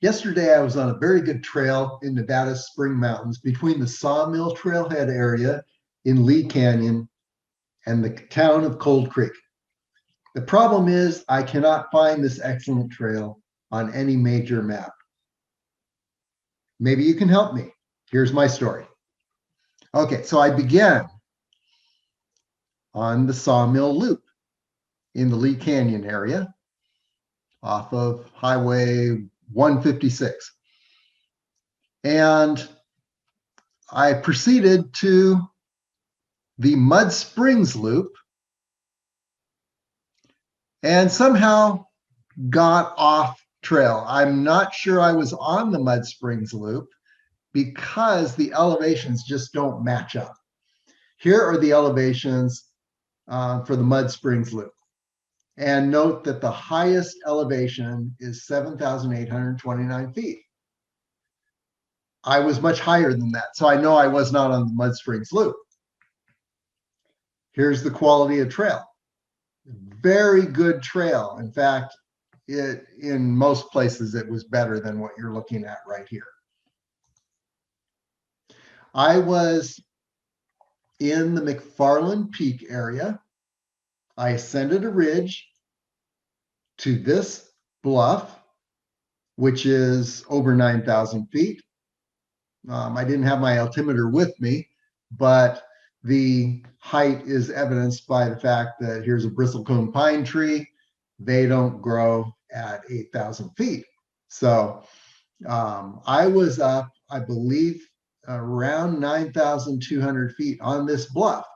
Yesterday, I was on a very good trail in Nevada's Spring Mountains between the Sawmill Trailhead area in Lee Canyon and the town of Cold Creek. The problem is I cannot find this excellent trail on any major map. Maybe you can help me. Here's my story. Okay, so I began on the Sawmill Loop in the Lee Canyon area off of Highway 156. And I proceeded to the Mud Springs Loop and somehow got off trail. I'm not sure I was on the Mud Springs Loop because the elevations just don't match up. Here are the elevations for the Mud Springs Loop. And note that the highest elevation is 7,829 feet. I was much higher than that, so I know I was not on the Mud Springs Loop. Here's the quality of trail. Very good trail. In fact, in most places, it was better than what you're looking at right here. I was in the Mcfarland Peak area. I ascended a ridge to this bluff, which is over 9,000 feet. I didn't have my altimeter with me, but the height is evidenced by the fact that here's a bristlecone pine tree. They don't grow at 8,000 feet. So I was up, I believe, around 9,200 feet on this bluff.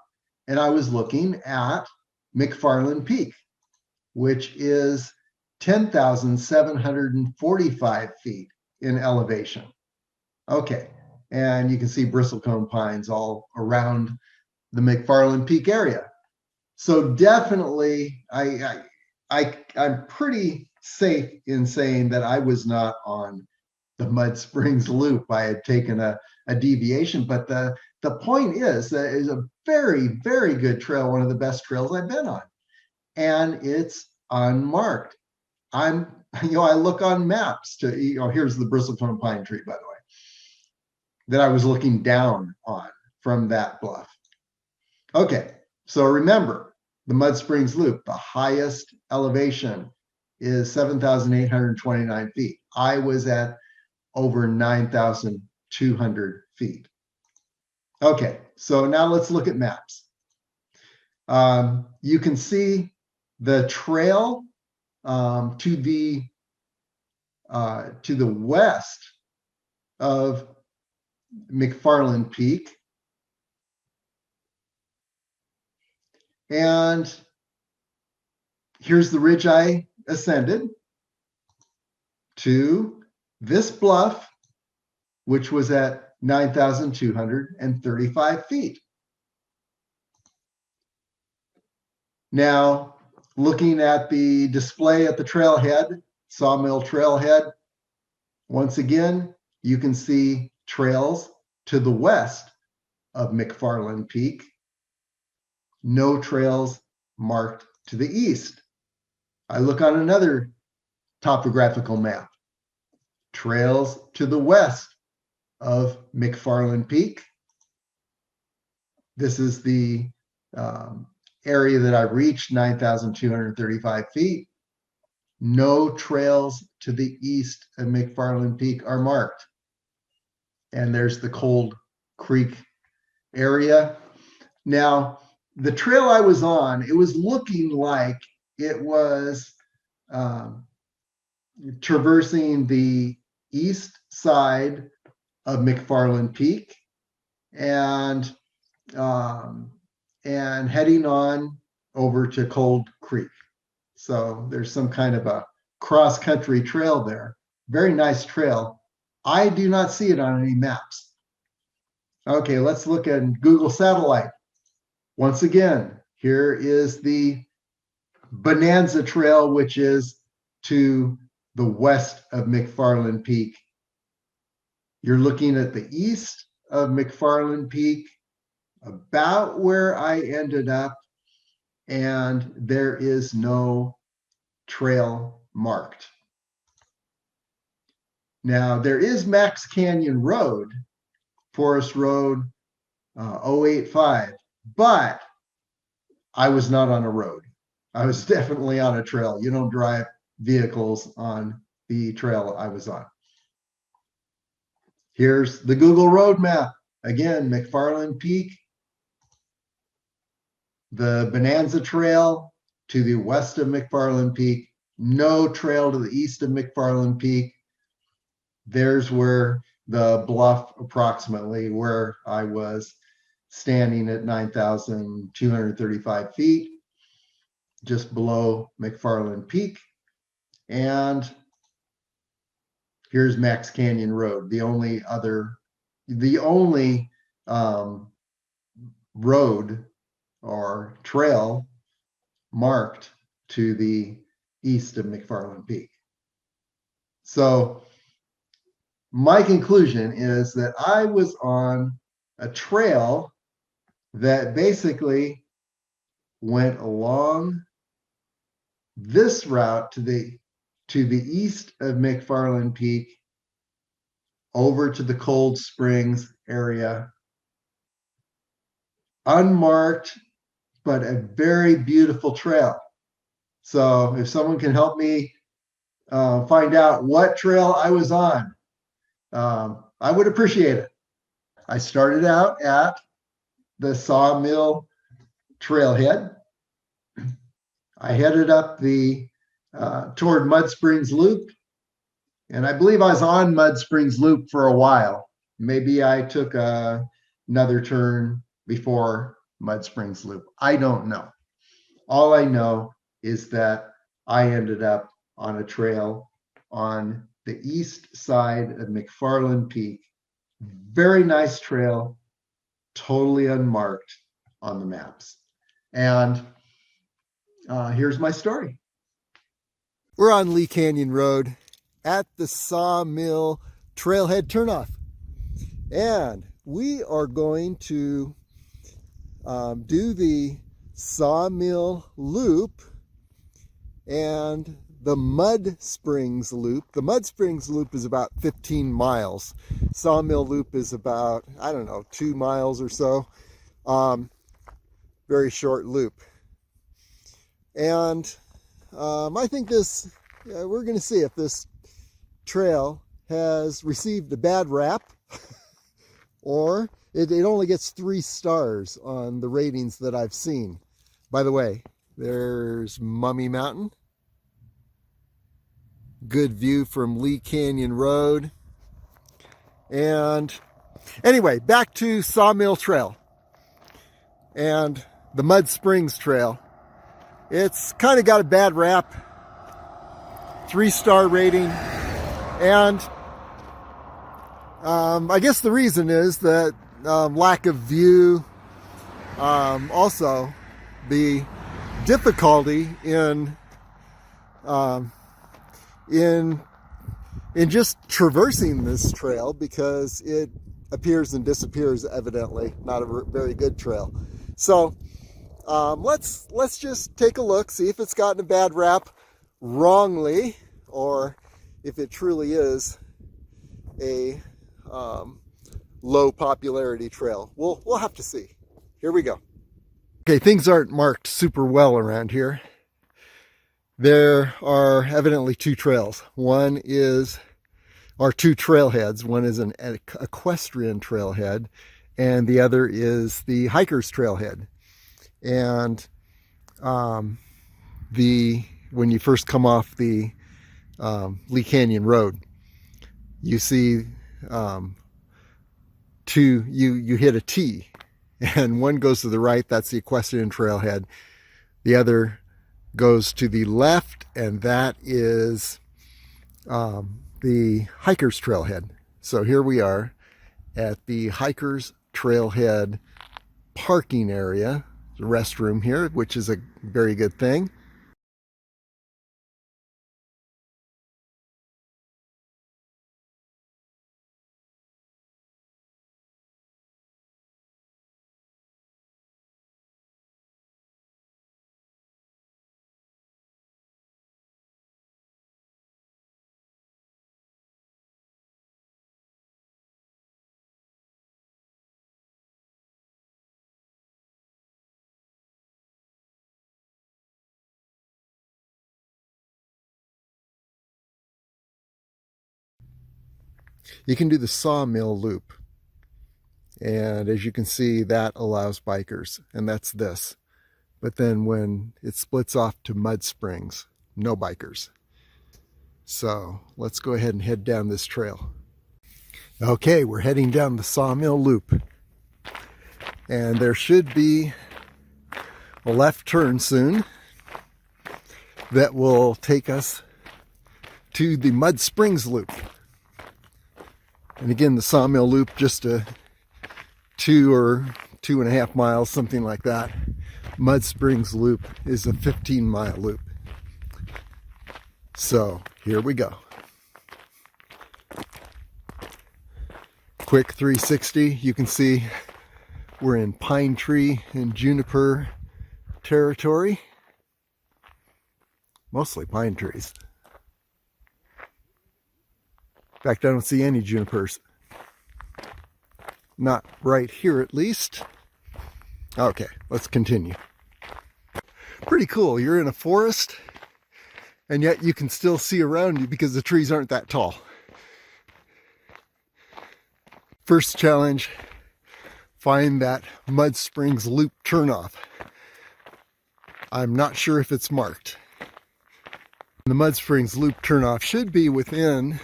And I was looking at Mcfarland Peak, which is 10,745 feet in elevation. Okay, and you can see bristlecone pines all around the Mcfarland Peak area. So definitely, I'm pretty safe in saying that I was not on the Mud Springs Loop. I had taken a deviation, but the point is that it's a very, very good trail, one of the best trails I've been on, and it's unmarked. I look on maps to, here's the bristlecone pine tree, by the way, that I was looking down on from that bluff. Okay, so remember the Mud Springs Loop, the highest elevation is 7,829 feet. I was at over 9,200 feet. Okay, so now let's look at maps. You can see the trail to the west of Mcfarland Peak, and here's the ridge I ascended to this bluff, which was at 9,235 feet. Now, looking at the display at the trailhead, Sawmill Trailhead, once again, you can see trails to the west of Mcfarland Peak. No trails marked to the east. I look on another topographical map. Trails to the west of Mcfarland Peak. This is the area that I reached, 9,235 feet. No trails to the east of Mcfarland Peak are marked. And there's the Cold Creek area. Now, the trail I was on, it was looking like it was traversing the east side of Mcfarland Peak and heading on over to Cold Creek. So there's some kind of a cross-country trail there. Very nice trail. I do not see it on any maps. Okay, let's look at Google Satellite. Once again, here is the Bonanza Trail, which is to the west of Mcfarland Peak. You're looking at the east of Mcfarland Peak, about where I ended up, and there is no trail marked. Now, there is Macks Canyon Road, Forest Road 085, but I was not on a road. I was definitely on a trail. You don't drive vehicles on the trail I was on. Here's the Google road map. Again, Mcfarland Peak, the Bonanza Trail to the west of Mcfarland Peak, no trail to the east of Mcfarland Peak. There's where the bluff, approximately where I was standing at 9,235 feet, just below Mcfarland Peak. And here's Macks Canyon Road, the only road or trail marked to the east of Mcfarland Peak. So my conclusion is that I was on a trail that basically went along this route to the east of Mcfarland Peak, over to the Cold Springs area, unmarked, but a very beautiful trail. So if someone can help me find out what trail I was on, I would appreciate it. I started out at the Sawmill Trailhead. I headed up toward Mud Springs Loop, and I believe I was on Mud Springs Loop for a while. Maybe I took another turn before Mud Springs Loop. I don't know. All I know is that I ended up on a trail on the east side of Mcfarland Peak. Very nice trail, totally unmarked on the maps. And here's my story. We're on Lee Canyon Road at the Sawmill Trailhead turnoff. And we are going to do the Sawmill Loop and the Mud Springs Loop. The Mud Springs Loop is about 15 miles. Sawmill Loop is about, I don't know, 2 miles or so. Very short loop. And I think we're going to see if this trail has received a bad rap or it only gets 3 stars on the ratings that I've seen. By the way, there's Mummy Mountain. Good view from Lee Canyon Road. And anyway, back to Sawmill Trail and the Mud Springs Trail. It's kind of got a bad rap, 3-star rating, and I guess the reason is that lack of view, also the difficulty in just traversing this trail, because it appears and disappears, evidently not a very good trail. So let's just take a look, see if it's gotten a bad rap wrongly, or if it truly is a low popularity trail. We'll have to see. Here we go. Okay, things aren't marked super well around here. There are evidently 2 trails. One is, or 2 trailheads. One is an equestrian trailhead, and the other is the hiker's trailhead. And when you first come off the Lee Canyon Road, you see you hit a T, and one goes to the right, that's the equestrian trailhead. The other goes to the left, and that is the hiker's trailhead. So here we are at the hiker's trailhead parking area, the restroom here, which is a very good thing. You can do the Sawmill Loop. And as you can see, that allows bikers, and that's this. But then when it splits off to Mud Springs, no bikers. So let's go ahead and head down this trail. Okay, we're heading down the Sawmill Loop. And there should be a left turn soon that will take us to the Mud Springs Loop. And again, the Sawmill Loop, just a 2 or 2.5 miles, something like that. Mud Springs Loop is a 15-mile loop. So here we go. Quick 360. You can see we're in pine tree and juniper territory. Mostly pine trees. In fact, I don't see any junipers. Not right here, at least. Okay, let's continue. Pretty cool. You're in a forest, and yet you can still see around you because the trees aren't that tall. First challenge, find that Mud Springs Loop turnoff. I'm not sure if it's marked. The Mud Springs Loop turnoff should be within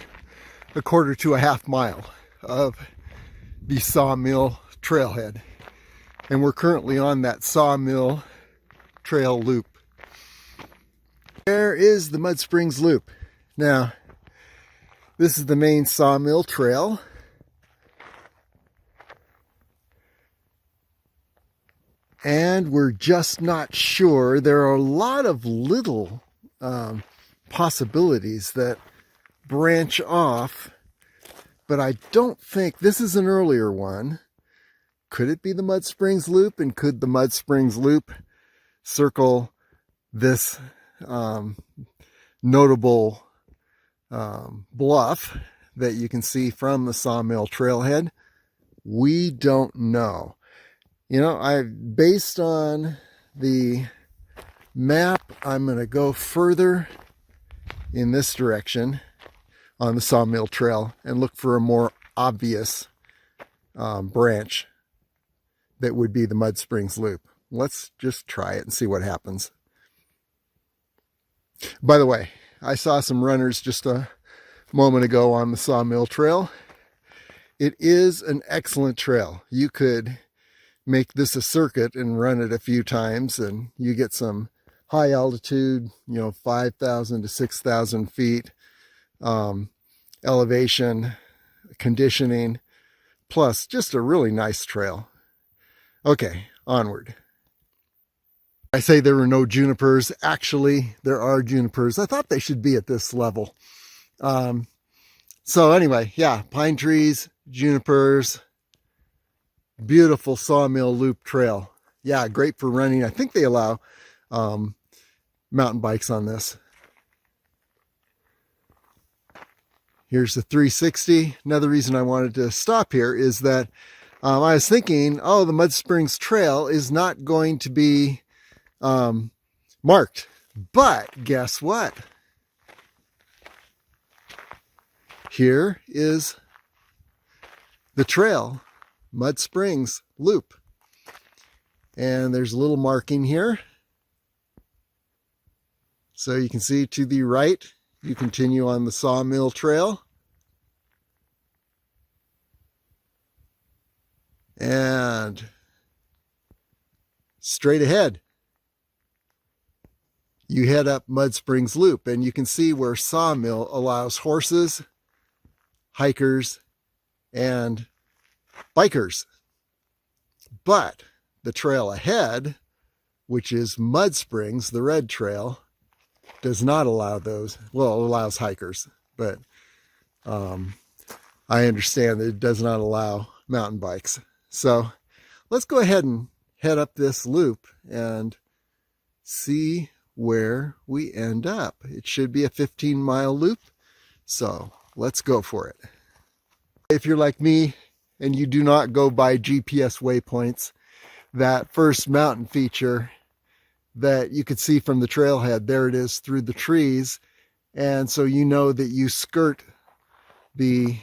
1/4 to 1/2 mile of the Sawmill Trailhead. And we're currently on that Sawmill Trail loop. There is the Mud Springs Loop. Now, this is the main Sawmill Trail. And we're just not sure. There are a lot of little possibilities that branch off, but I don't think this is an earlier one. Could it be the Mud Springs Loop? And could the Mud Springs Loop circle this notable bluff that you can see from the Sawmill Trailhead? We don't know. You know, based on the map, I'm going to go further in this direction on the Sawmill Trail and look for a more obvious branch that would be the Mud Springs Loop. Let's just try it and see what happens. By the way, I saw some runners just a moment ago on the Sawmill Trail. It is an excellent trail. You could make this a circuit and run it a few times, and you get some high altitude, 5,000 to 6,000 feet elevation, conditioning, plus just a really nice trail. Okay, onward. I say there were no junipers. Actually, there are junipers. I thought they should be at this level. So anyway, yeah, pine trees, junipers, beautiful Sawmill Loop trail. Yeah, great for running. I think they allow mountain bikes on this. Here's the 360. Another reason I wanted to stop here is that I was thinking, the Mud Springs Trail is not going to be marked. But guess what? Here is the trail, Mud Springs Loop. And there's a little marking here. So you can see to the right, you continue on the Sawmill Trail. And straight ahead, you head up Mud Springs Loop, and you can see where Sawmill allows horses, hikers, and bikers. But the trail ahead, which is Mud Springs, the red trail, does not allow those. Well, it allows hikers, but I understand that it does not allow mountain bikes. So let's go ahead and head up this loop and see where we end up. It should be a 15-mile loop, so let's go for it. If you're like me and you do not go by GPS waypoints, that first mountain feature that you could see from the trailhead, there it is through the trees, and so you know that you skirt the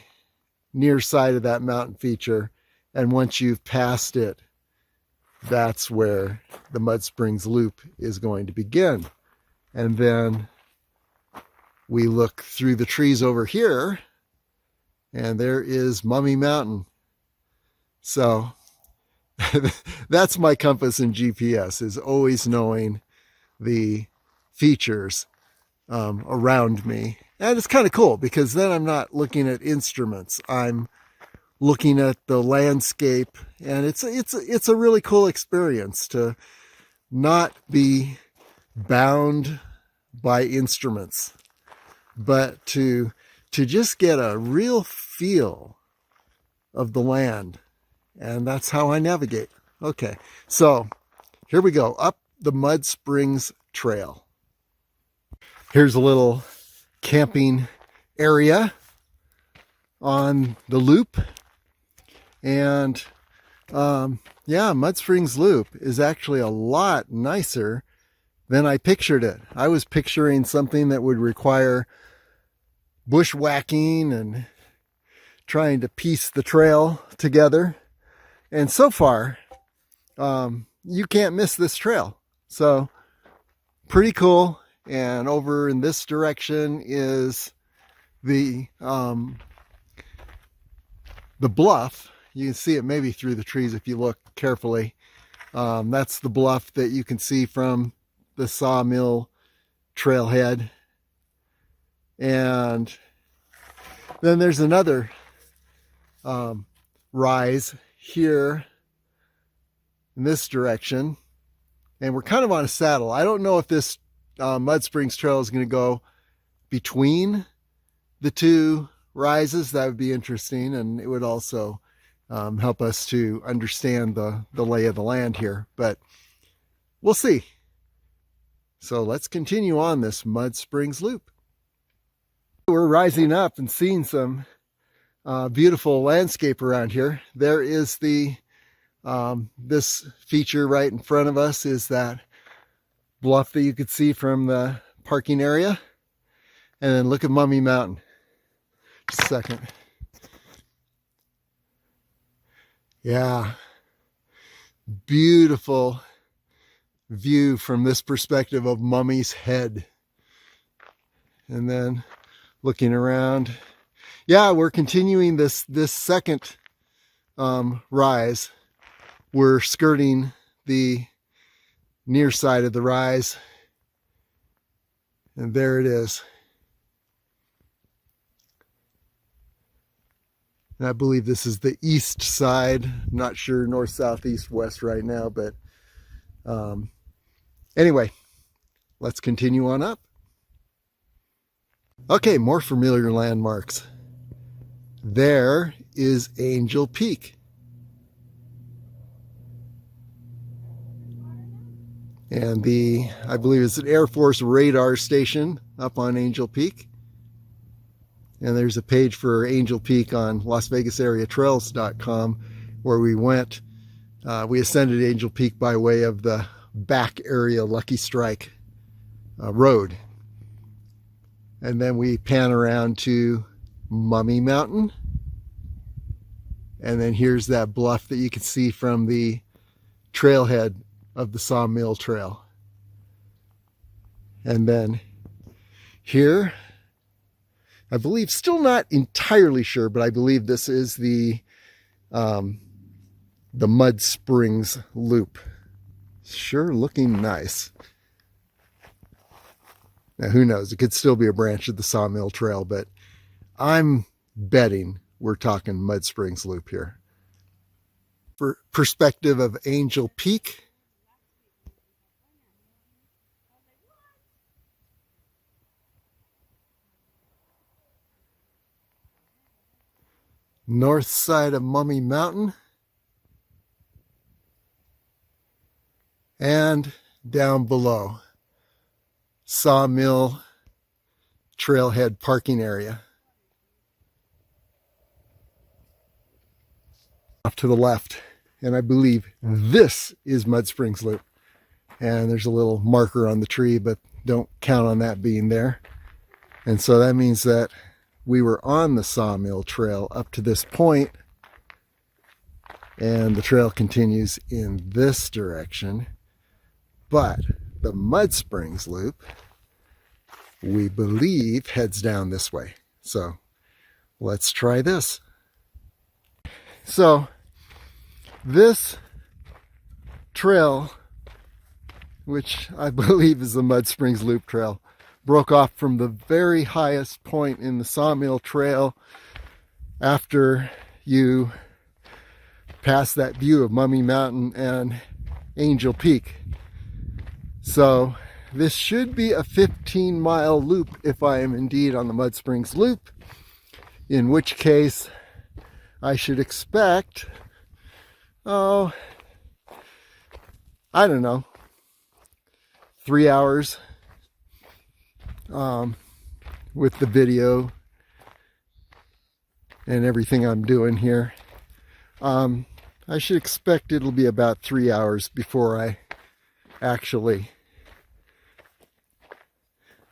near side of that mountain feature. And once you've passed it, that's where the Mud Springs Loop is going to begin. And then we look through the trees over here, and there is Mummy Mountain. So that's my compass in GPS, is always knowing the features around me. And it's kind of cool because then I'm not looking at instruments. I'm looking at the landscape, and it's a really cool experience to not be bound by instruments, but to just get a real feel of the land. And that's how I navigate. Okay, so here we go, up the Mud Springs Trail. Here's a little camping area on the loop. And yeah, Mud Springs Loop is actually a lot nicer than I pictured it. I was picturing something that would require bushwhacking and trying to piece the trail together. And so far, you can't miss this trail. So pretty cool. And over in this direction is the bluff. You can see it maybe through the trees if you look carefully. That's the bluff that you can see from the Sawmill Trailhead. And then there's another rise here in this direction. And we're kind of on a saddle. I don't know if this Mud Springs Trail is going to go between the two rises. That would be interesting, and it would also help us to understand the lay of the land here, but we'll see. So let's continue on this Mud Springs Loop. We're rising up and seeing some beautiful landscape around here. There is this feature right in front of us is that bluff that you could see from the parking area. And then look at Mummy Mountain. Just a second. Yeah. Beautiful view from this perspective of Mummy's Head. And then looking around. Yeah, we're continuing this second rise. We're skirting the near side of the rise. And there it is. And I believe this is the east side. I'm not sure north, south, east, west right now, but anyway, let's continue on up. Okay, more familiar landmarks. There is Angel Peak. And I believe it's an Air Force radar station up on Angel Peak. And there's a page for Angel Peak on LasVegasAreaTrails.com where we went. We ascended Angel Peak by way of the back area Lucky Strike road. And then we pan around to Mummy Mountain. And then here's that bluff that you can see from the trailhead of the Sawmill Trail. And then here, I believe, still not entirely sure, but I believe this is the Mud Springs Loop. Sure looking nice. Now, who knows? It could still be a branch of the Sawmill Trail, but I'm betting we're talking Mud Springs Loop here. For perspective of Angel Peak, north side of Mummy Mountain, and down below, Sawmill Trailhead parking area. Off to the left, and I believe this is Mud Springs Loop. And there's a little marker on the tree, but don't count on that being there. And so that means that we were on the Sawmill Trail up to this point, and the trail continues in this direction. But the Mud Springs Loop, we believe, heads down this way. So let's try this. So this trail, which I believe is the Mud Springs Loop Trail, broke off from the very highest point in the Sawmill Trail after you pass that view of Mummy Mountain and Angel Peak. So this should be a 15-mile loop if I am indeed on the Mud Springs Loop, in which case I should expect, I don't know, 3 hours with the video and everything I'm doing here. I should expect it'll be about 3 hours before I actually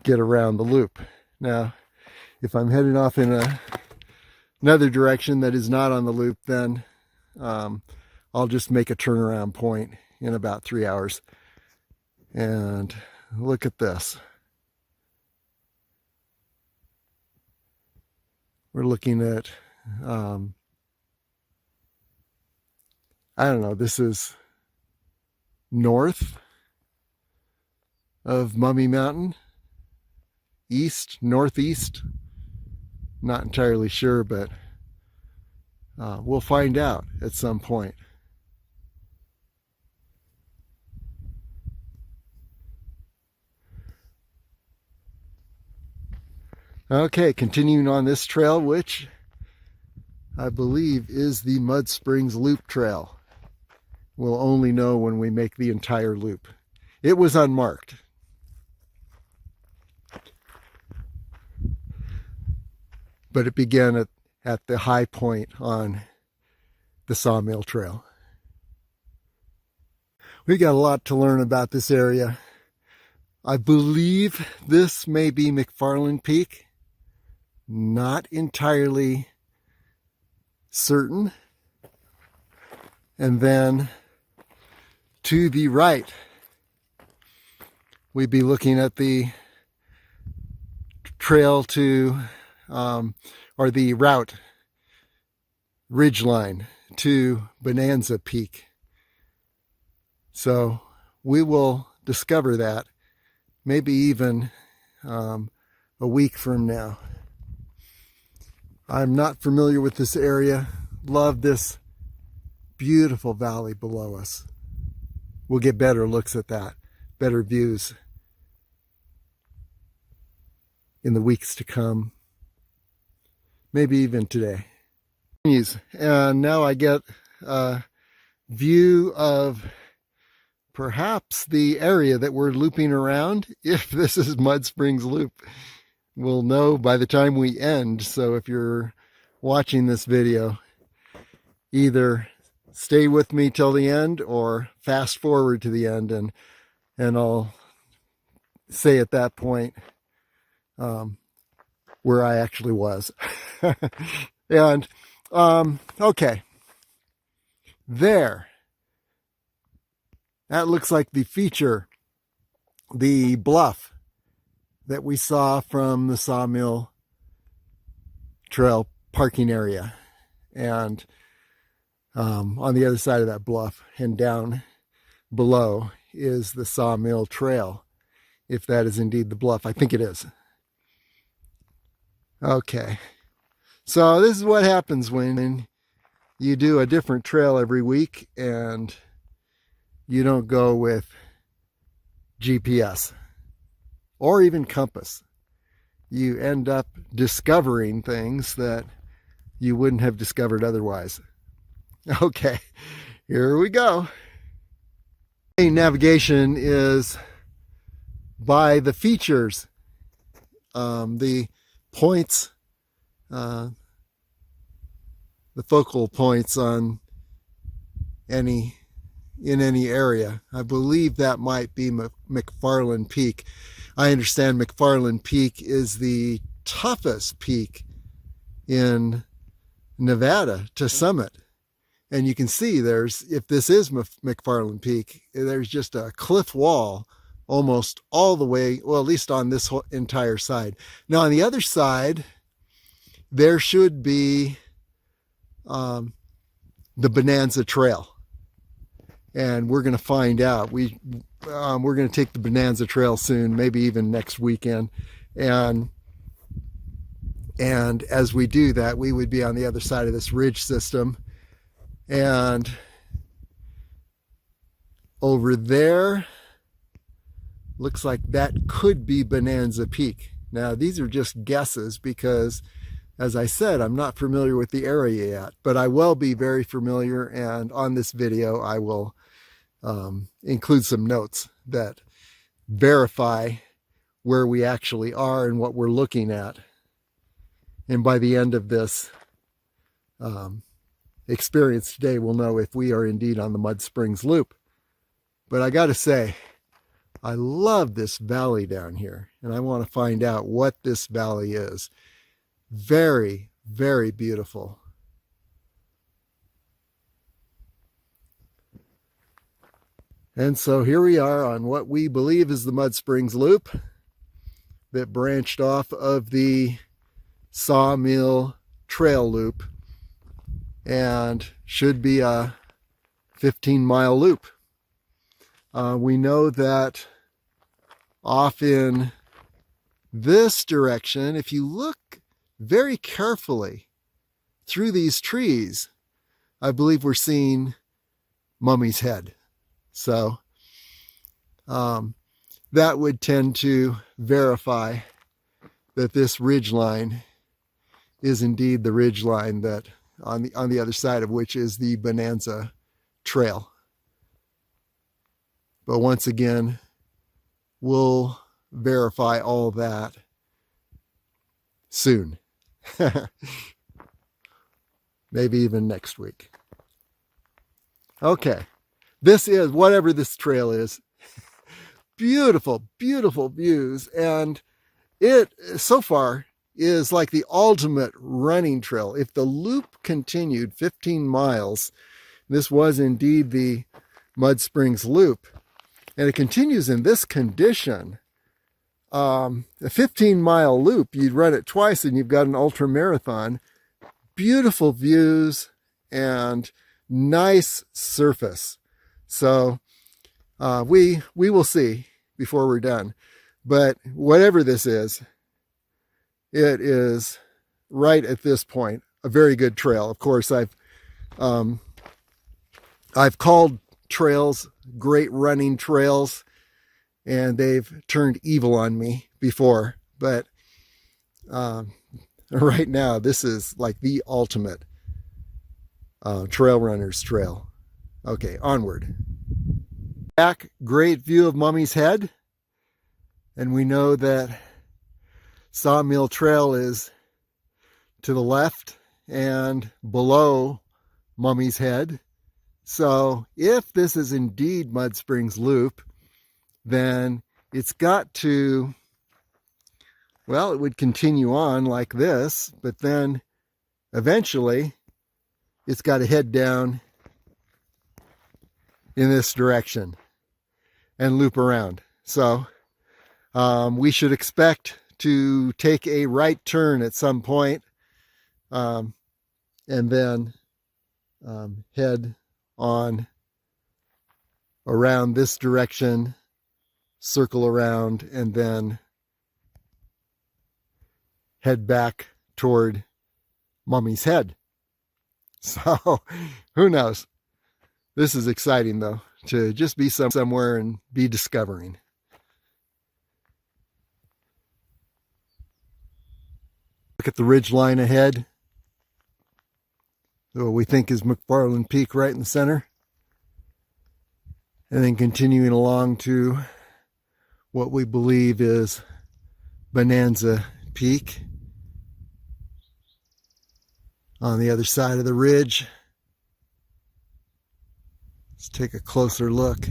get around the loop. Now, if I'm heading off in another direction that is not on the loop, then I'll just make a turnaround point in about 3 hours. And look at this. We're looking at, I don't know, this is north of Mummy Mountain, east, northeast, not entirely sure, but we'll find out at some point. Okay, continuing on this trail, which I believe is the Mud Springs Loop Trail. We'll only know when we make the entire loop. It was unmarked. But it began at the high point on the Sawmill Trail. We got a lot to learn about this area. I believe this may be Mcfarland Peak. Not entirely certain. And then to the right, we'd be looking at the trail to, or the route ridgeline to Bonanza Peak. So we will discover that maybe even a week from now. I'm not familiar with this area. Love this beautiful valley below us. We'll get better looks at that, better views in the weeks to come, maybe even today. And now I get a view of perhaps the area that we're looping around. If this is Mud Springs Loop, we'll know by the time we end. So if you're watching this video, either stay with me till the end or fast forward to the end, and I'll say at that point where I actually was. And okay, there, that looks like the feature, the bluff that we saw from the Sawmill Trail parking area. And on the other side of that bluff and down below is the Sawmill Trail, if that is indeed the bluff. I think it is. Okay, so this is what happens when you do a different trail every week and you don't go with GPS or even compass. You end up discovering things that you wouldn't have discovered otherwise. Okay, here we go. Navigation is by the features, the points, the focal points on in any area. I believe that might be Mcfarland Peak. I understand Mcfarland Peak is the toughest peak in Nevada to summit. And you can see if this is Mcfarland Peak, there's just a cliff wall almost all the way, well, at least on this whole entire side. Now on the other side, there should be the Bonanza Trail. And we're going to find out. We're going to take the Bonanza Trail soon, maybe even next weekend. And as we do that, we would be on the other side of this ridge system. And over there, looks like that could be Bonanza Peak. Now, these are just guesses because, as I said, I'm not familiar with the area yet, but I will be very familiar. And on this video, I will include some notes that verify where we actually are and what we're looking at. And by the end of this experience today, we'll know if we are indeed on the Mud Springs Loop. But I got to say, I love this valley down here, and I want to find out what this valley is. Very, very beautiful. And so here we are on what we believe is the Mud Springs Loop that branched off of the Sawmill Trail loop and should be a 15-mile loop. We know that off in this direction, if you look very carefully through these trees, I believe we're seeing Mummy's Head. So that would tend to verify that this ridge line is indeed the ridge line that on the other side of which is the Bonanza Trail. But once again, we'll verify all that soon. Maybe even next week. Okay. This is, whatever this trail is, beautiful, beautiful views. And it, so far, is like the ultimate running trail. If the loop continued 15 miles, this was indeed the Mud Springs Loop, and it continues in this condition, a 15-mile loop, you'd run it twice and you've got an ultra marathon. Beautiful views and nice surface. So we will see before we're done. But whatever this is, it is right at this point a very good trail. Of course, I've called trails great running trails, and they've turned evil on me before. But right now, this is like the ultimate trail runner's trail. Okay, onward. Back, great view of Mummy's Head. And we know that Sawmill Trail is to the left and below Mummy's Head. So if this is indeed Mud Springs Loop, then it's got to, well, it would continue on like this, but then eventually it's got to head down in this direction and loop around. So we should expect to take a right turn at some point, and then head on around this direction, circle around, and then head back toward Mummy's Head. So who knows? This is exciting, though, to just be somewhere and be discovering. Look at the ridge line ahead. What we think is Mcfarland Peak right in the center. And then continuing along to what we believe is Bonanza Peak on the other side of the ridge. Let's take a closer look.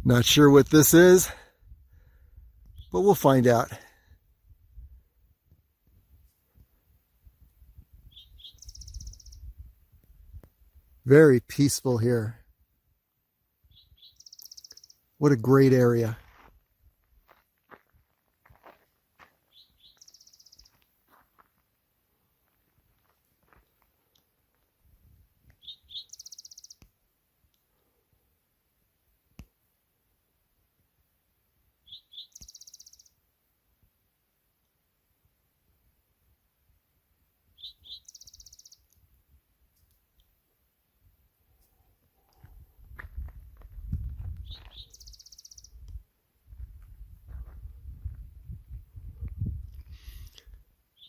Not sure what this is, but we'll find out. Very peaceful here. What a great area.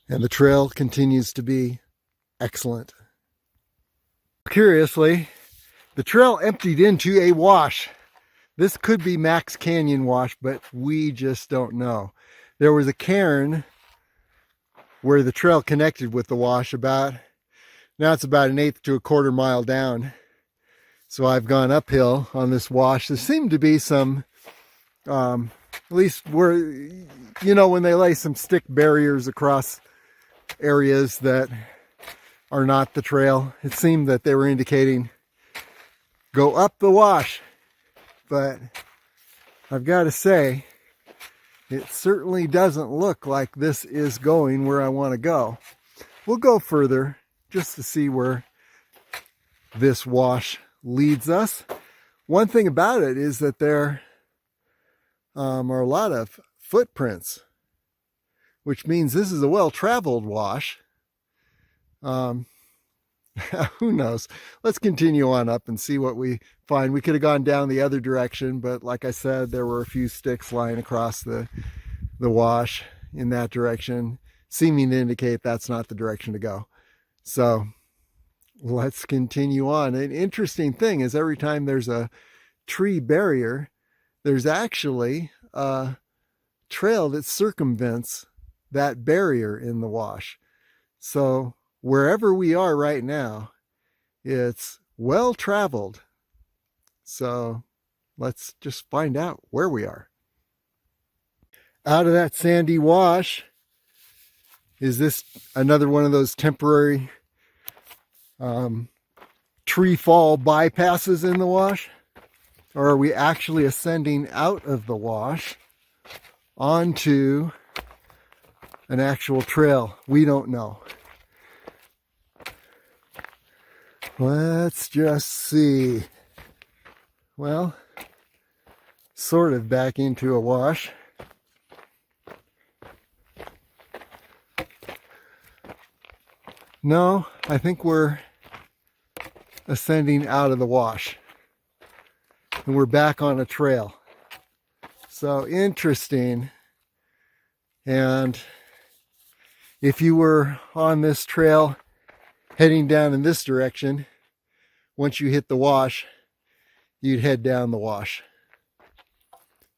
And the trail continues to be excellent. Curiously, the trail emptied into a wash. This could be Macks Canyon wash, but we just don't know. There was a cairn where the trail connected with the wash now it's about 1/8 to a 1/4 mile down. So I've gone uphill on this wash. There seemed to be some, at least where, when they lay some stick barriers across areas that are not the trail, it seemed that they were indicating go up the wash. But I've got to say, it certainly doesn't look like this is going where I want to go. We'll go further just to see where this wash leads us. One thing about it is that there are a lot of footprints, which means this is a well-traveled wash. Who knows? Let's continue on up and see what we find. We could have gone down the other direction, but like I said, there were a few sticks lying across the wash in that direction, seeming to indicate that's not the direction to go. So let's continue on. An interesting thing is every time there's a tree barrier, there's actually a trail that circumvents that barrier in the wash. So wherever we are right now, it's well traveled. So let's just find out where we are. Out of that sandy wash, is this another one of those temporary tree fall bypasses in the wash? Or are we actually ascending out of the wash onto an actual trail? We don't know. Let's just see. Well, sort of back into a wash. No, I think we're ascending out of the wash. And we're back on a trail. So interesting. And if you were on this trail heading down in this direction, once you hit the wash, you'd head down the wash.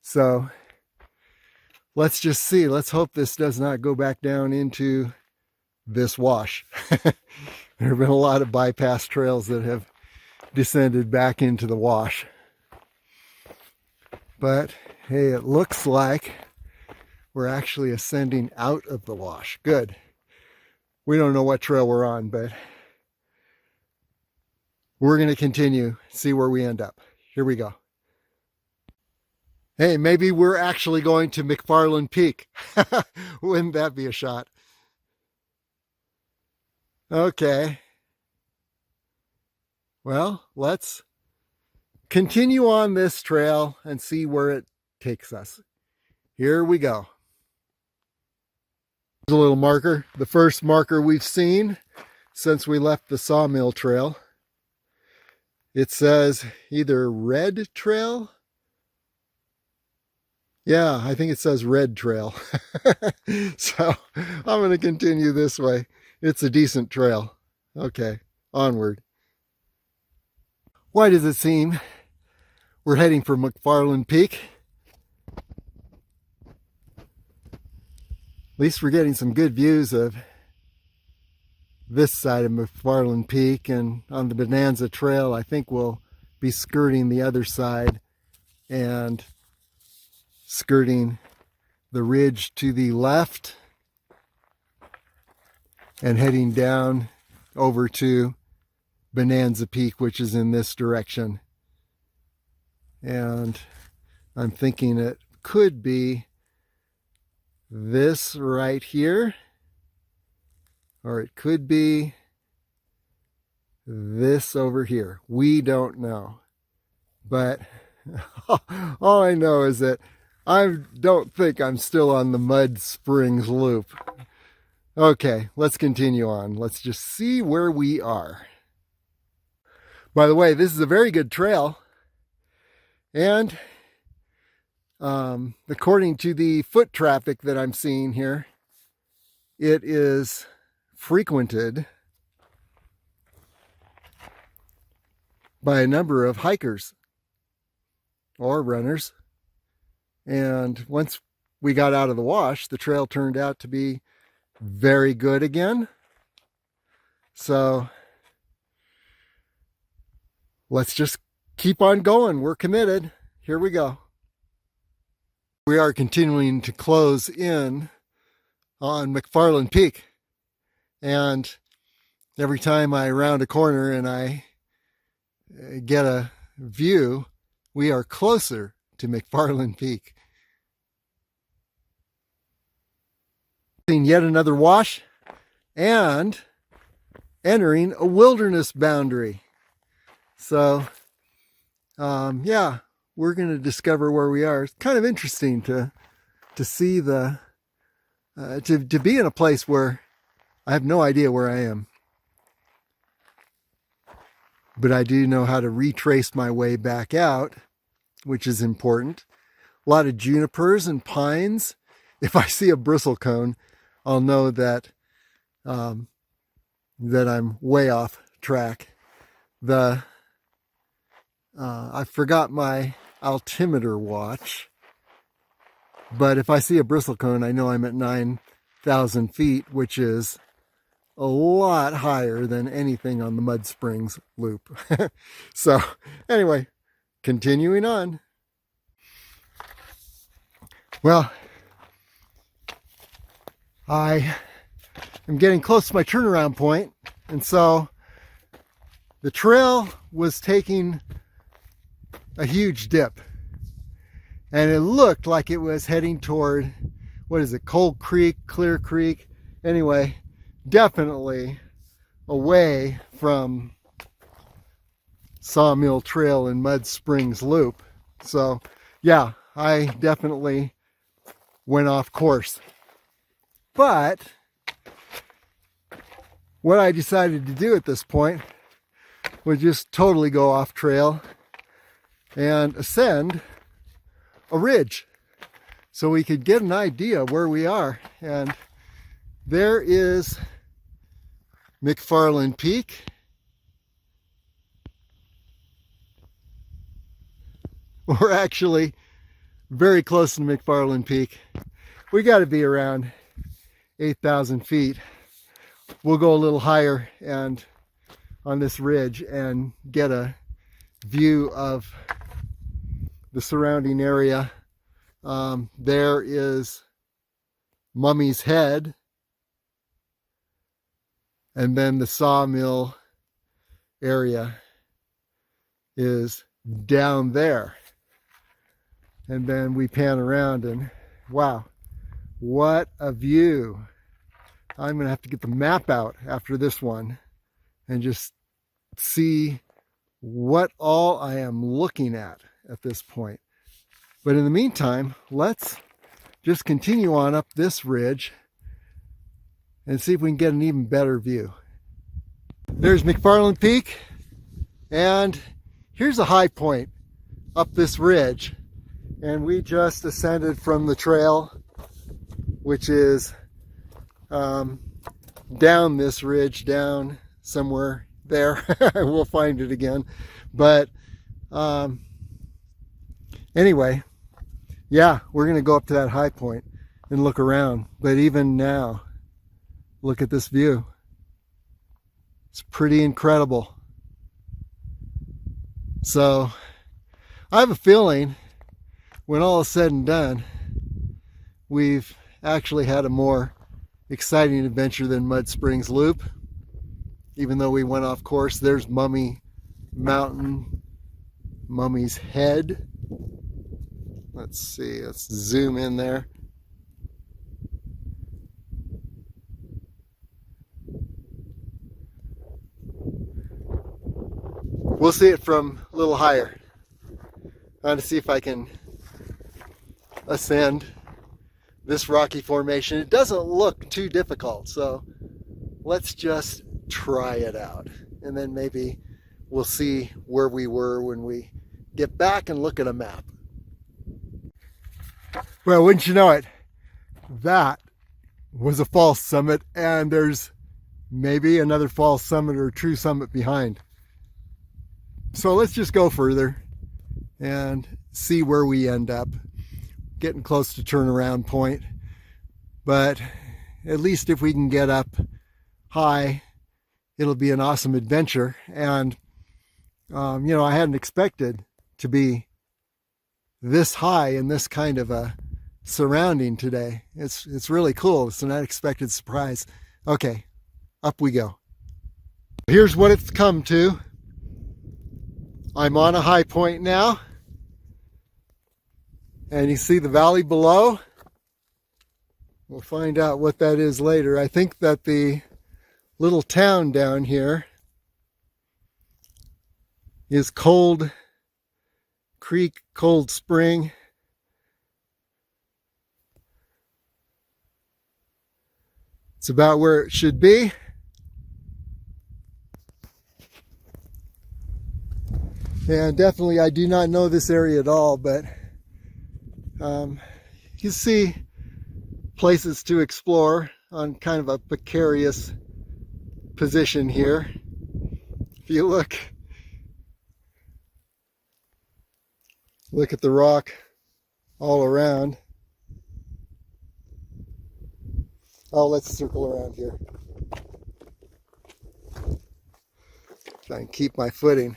So let's just see. Let's hope this does not go back down into this wash. There have been a lot of bypass trails that have descended back into the wash. But hey, it looks like we're actually ascending out of the wash. Good. We don't know what trail we're on, but we're going to continue, see where we end up. Here we go. Hey, maybe we're actually going to Mcfarland Peak. Wouldn't that be a shot? Okay. Well, let's continue on this trail and see where it takes us. Here we go. Here's a little marker, the first marker we've seen since we left the Sawmill Trail. It says either Red Trail. Yeah, I think it says Red Trail. So I'm going to continue this way. It's a decent trail. Okay, onward. Why does it seem we're heading for Mcfarland Peak? At least we're getting some good views of this side of Mcfarland Peak, and on the Bonanza Trail I think we'll be skirting the other side and skirting the ridge to the left and heading down over to Bonanza Peak, which is in this direction. And I'm thinking it could be this right here, or it could be this over here. We don't know. But all I know is that I don't think I'm still on the Mud Springs Loop. Okay, let's continue on. Let's just see where we are. By the way, this is a very good trail. And according to the foot traffic that I'm seeing here, it is frequented by a number of hikers or runners. And once we got out of the wash, the trail turned out to be very good again. So let's just keep on going. We're committed. Here we go. We are continuing to close in on Mcfarland Peak. And every time I round a corner and I get a view, we are closer to Mcfarland Peak. Yet another wash and entering a wilderness boundary. So, yeah, we're going to discover where we are. It's kind of interesting to see the, to be in a place where I have no idea where I am. But I do know how to retrace my way back out, which is important. A lot of junipers and pines. If I see a bristlecone, I'll know that that I'm way off track. I forgot my altimeter watch, but if I see a bristlecone, I know I'm at 9,000 feet, which is a lot higher than anything on the Mud Springs Loop. So anyway, continuing on. Well, I am getting close to my turnaround point, and so the trail was taking a huge dip, and it looked like it was heading toward, what is it, Cold Creek, Clear Creek? Anyway, definitely away from Sawmill Trail and Mud Springs Loop. So yeah, I definitely went off course. But what I decided to do at this point was just totally go off trail and ascend a ridge so we could get an idea of where we are. And there is Mcfarland Peak. We're actually very close to Mcfarland Peak. We got to be around 8,000 feet. We'll go a little higher and on this ridge and get a view of the surrounding area. There is Mummy's Head, and then the sawmill area is down there. And then we pan around and wow, what a view. I'm going to have to get the map out after this one and just see what all I am looking at this point. But in the meantime, let's just continue on up this ridge and see if we can get an even better view. There's Mcfarland Peak, and here's a high point up this ridge. And we just ascended from the trail, which is down this ridge, down somewhere there. We'll find it again. But anyway, yeah, we're going to go up to that high point and look around. But even now, look at this view. It's pretty incredible. So I have a feeling when all is said and done, we've actually had a more exciting adventure than Mud Springs Loop. Even though we went off course, there's Mummy Mountain, Mummy's Head. Let's see, let's zoom in there. We'll see it from a little higher. I want to see if I can ascend this rocky formation. It doesn't look too difficult, so let's just try it out. And then maybe we'll see where we were when we get back and look at a map. Well, wouldn't you know it, that was a false summit, and there's maybe another false summit or true summit behind. So let's just go further and see where we end up. Getting close to turnaround point, but at least if we can get up high, it'll be an awesome adventure. And you know, I hadn't expected to be this high in this kind of a surrounding today. It's really cool. It's an unexpected surprise. Okay, up we go. Here's what it's come to. I'm on a high point now, and you see the valley below. We'll find out what that is later. I think that the little town down here is Cold Creek, Cold Spring. It's about where it should be. And definitely I do not know this area at all, but you see places to explore on kind of a precarious position here. If you look at the rock all around. Oh, let's circle around here. Try and keep my footing.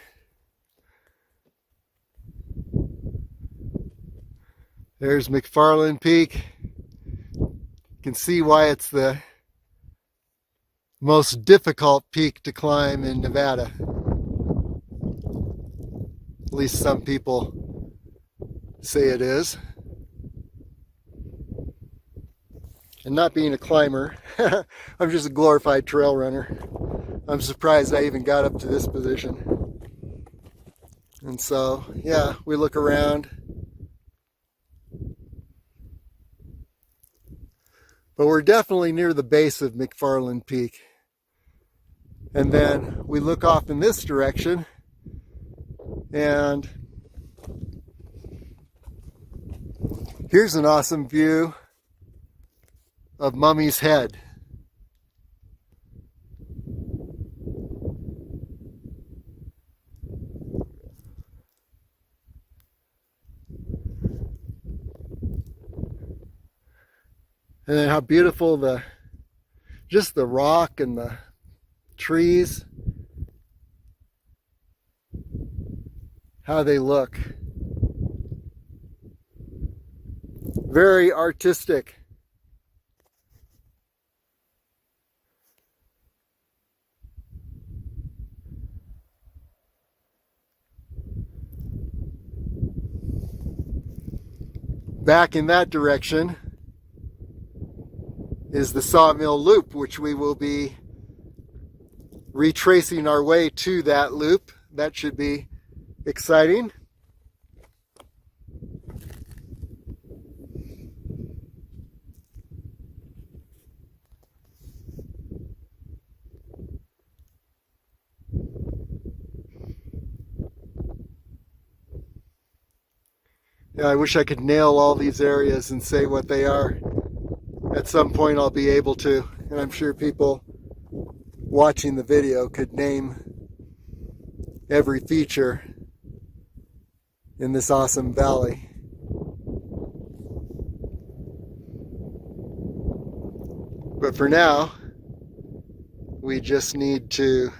There's Mcfarland Peak. You can see why it's the most difficult peak to climb in Nevada. At least some people say it is. And not being a climber, I'm just a glorified trail runner. I'm surprised I even got up to this position. And so, yeah, we look around. But we're definitely near the base of Mcfarland Peak. And then we look off in this direction, and here's an awesome view of Mummy's Head. And then how beautiful just the rock and the trees, how they look. Very artistic. Back in that direction is the Sawmill Loop, which we will be retracing our way to that loop. That should be exciting. Yeah, I wish I could nail all these areas and say what they are. At some point I'll be able to, and I'm sure people watching the video could name every feature in this awesome valley. But for now, we just need to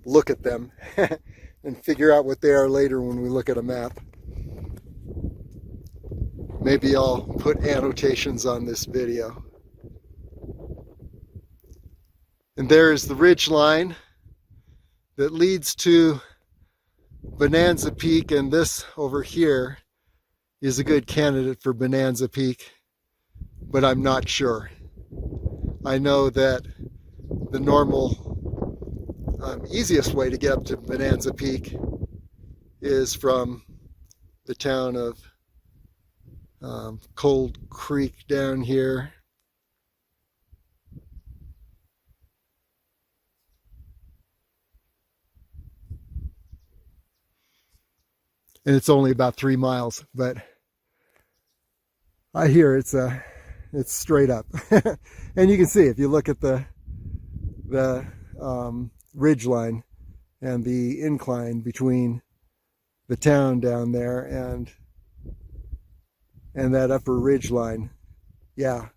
look at them and figure out what they are later when we look at a map. Maybe I'll put annotations on this video. And there is the ridge line that leads to Bonanza Peak, and this over here is a good candidate for Bonanza Peak, but I'm not sure. I know that the normal easiest way to get up to Bonanza Peak is from the town of Cold Creek down here. And it's only about 3 miles, but I hear it's straight up. And you can see if you look at the ridge line and the incline between the town down there and that upper ridge line, yeah,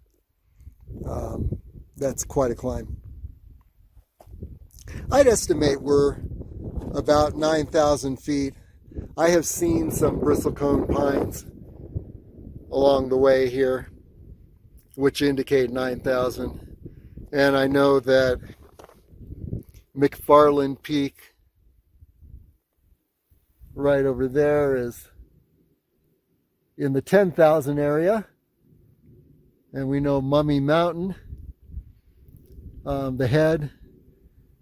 that's quite a climb. I'd estimate we're about 9,000 feet. I have seen some bristlecone pines along the way here, which indicate 9,000. And I know that Mcfarland Peak right over there is in the 10,000 area. And we know Mummy Mountain, the head,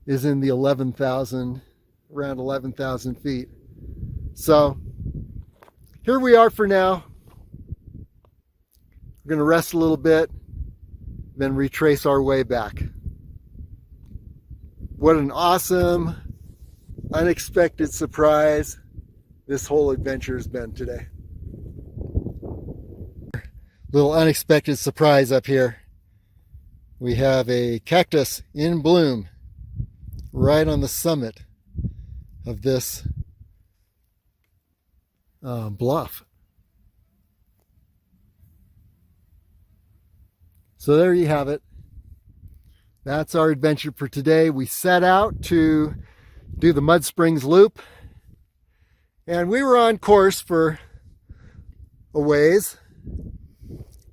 is in the 11,000, around 11,000 feet. So here we are for now. We're going to rest a little bit, then retrace our way back. What an awesome, unexpected surprise this whole adventure has been today. Little unexpected surprise up here. We have a cactus in bloom right on the summit of this bluff. So there you have it. That's our adventure for today. We set out to do the Mud Springs Loop, and we were on course for a ways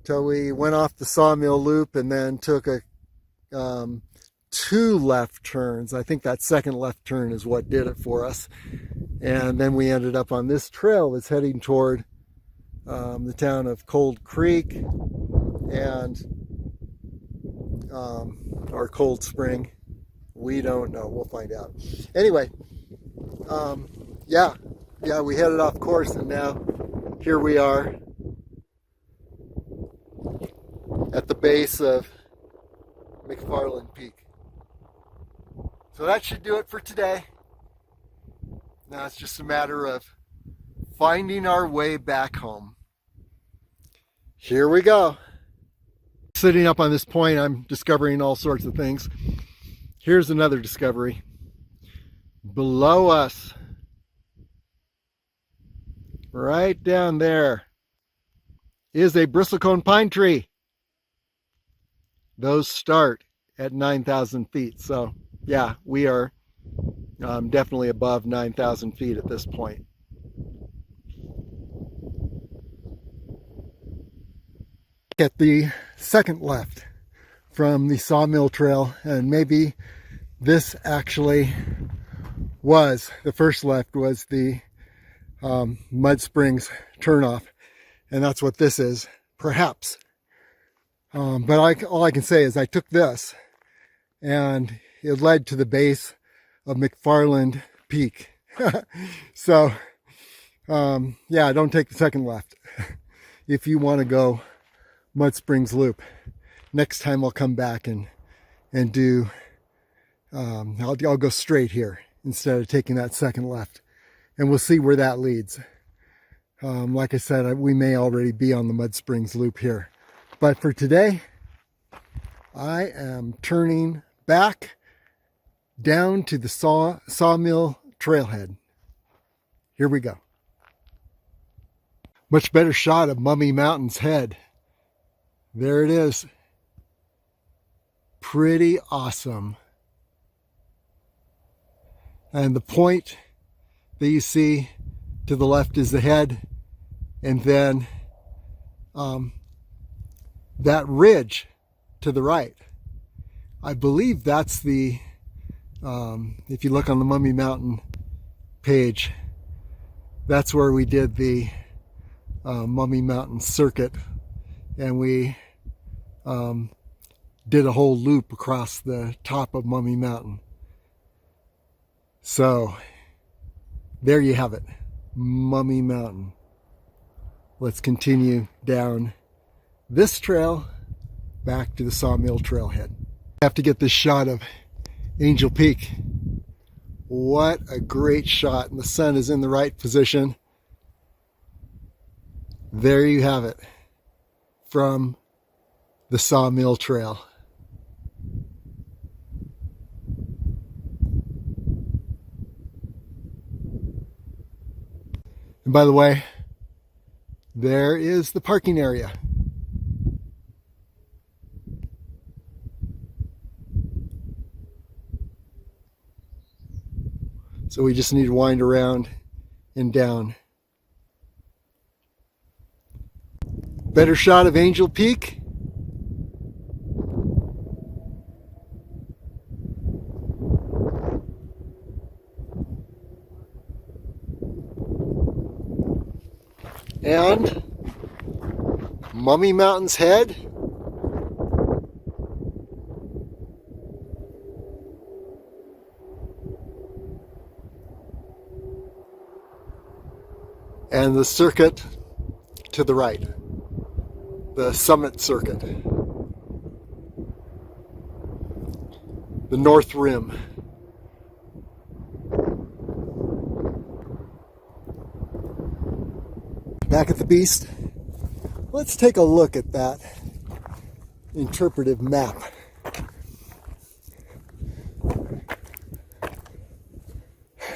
till we went off the Sawmill Loop and then took a 2 left turns. I think that second left turn is what did it for us. And then we ended up on this trail that's heading toward the town of Cold Creek and or Cold Spring. We don't know. We'll find out. Anyway, yeah, we headed off course, and now here we are at the base of Mcfarland Peak. So that should do it for today. Now it's just a matter of finding our way back home. Here we go. Sitting up on this point, I'm discovering all sorts of things. Here's another discovery. Below us, right down there, is a bristlecone pine tree. Those start at 9,000 feet. So yeah, we are definitely above 9,000 feet at this point. At the second left from the Sawmill Trail, and maybe this actually was, the first left was the Mud Springs turnoff, and that's what this is, perhaps. But all I can say is I took this, and it led to the base of Mcfarland Peak. So, yeah, don't take the second left if you want to go Mud Springs Loop. Next time I'll come back and do, I'll go straight here instead of taking that second left, and we'll see where that leads. Like I said, we may already be on the Mud Springs Loop here. But for today, I am turning back down to the Sawmill Trailhead. Here we go. Much better shot of Mummy Mountain's head. There it is. Pretty awesome. And the point that you see to the left is the head, and then that ridge to the right. I believe that's the, if you look on the Mummy Mountain page, that's where we did the Mummy Mountain circuit, and we did a whole loop across the top of Mummy Mountain. So there you have it, Mummy Mountain. Let's continue down this trail back to the Sawmill Trailhead. I have to get this shot of Angel Peak. What a great shot, and the sun is in the right position. There you have it from the Sawmill Trail. And by the way, there is the parking area. So we just need to wind around and down. Better shot of Angel Peak. And Mummy Mountain's head. And the circuit to the right, the summit circuit, the north rim. Back at the beast, let's take a look at that interpretive map.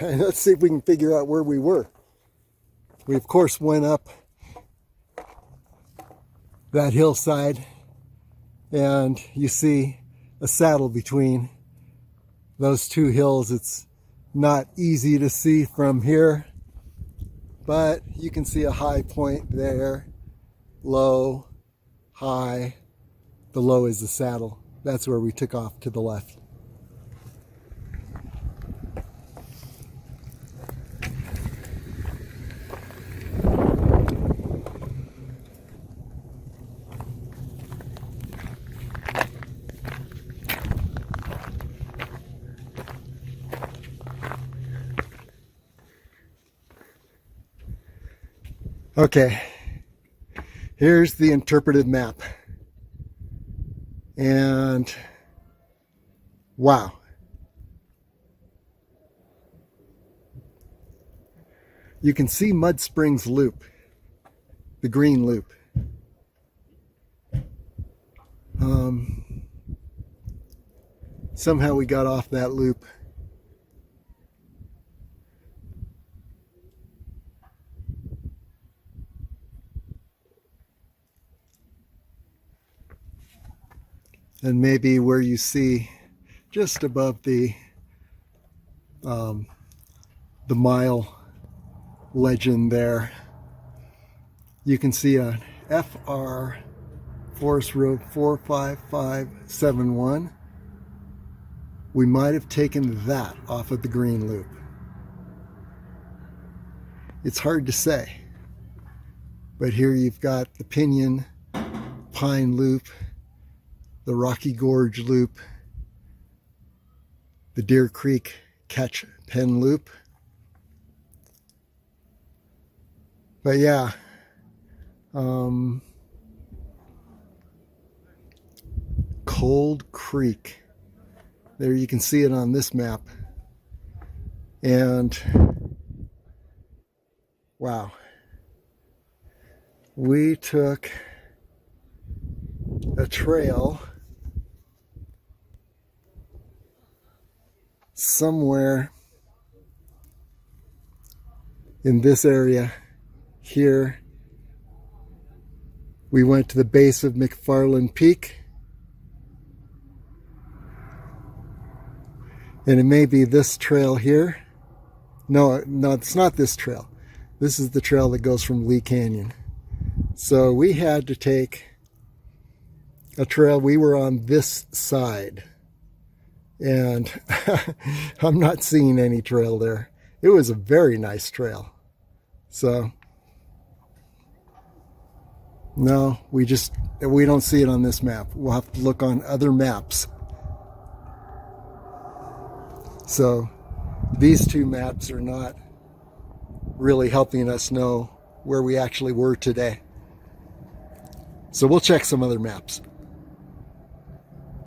And let's see if we can figure out where we were. We, of course, went up that hillside, and you see a saddle between those two hills. It's not easy to see from here, but you can see a high point there, low, high. The low is the saddle. That's where we took off to the left. Okay, here's the interpretive map. And wow. You can see Mud Springs Loop, the green loop. Somehow we got off that loop. And maybe where you see just above the mile legend there, you can see a FR Forest Road 45571. We might have taken that off of the green loop. It's hard to say, but here you've got the Pinyon Pine Loop, the Rocky Gorge Loop, the Deer Creek Catch Pen Loop. But yeah, Cold Creek. There you can see it on this map. And wow, we took a trail somewhere in this area here. We went to the base of Mcfarland Peak, and it may be this trail here. No, it's not this trail. This is the trail that goes from Lee Canyon. So we had to take a trail. We were on this side, and I'm not seeing any trail there. It was a very nice trail. So no, we don't see it on this map. We'll have to look on other maps. So these two maps are not really helping us know where we actually were today. So we'll check some other maps.